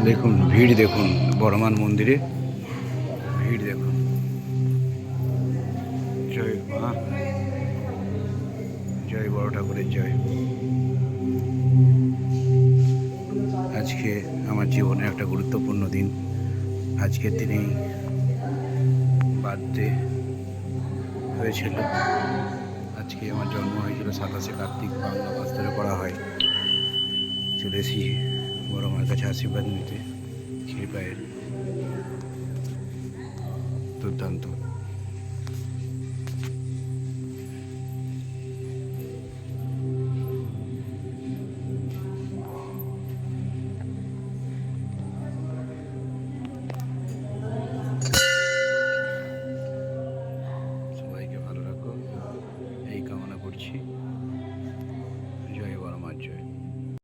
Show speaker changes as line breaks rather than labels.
দেখুন ভিড়, দেখুন বড়মান মন্দিরে ভিড় দেখুন। জয় মা, জয় বড় ঠাকুরের জয়। আজকে আমার জীবনে একটা গুরুত্বপূর্ণ দিন। আজকের দিনেই বার্থডে হয়েছিল। আজকে আমার জন্ম হয়েছিল 27শে কার্তিক, বাংলা মাস ধরে করা হয়। চলে এসেছি বড় মার কাছে আশীর্বাদ নিতে। কৃপায় দুর্দান্ত।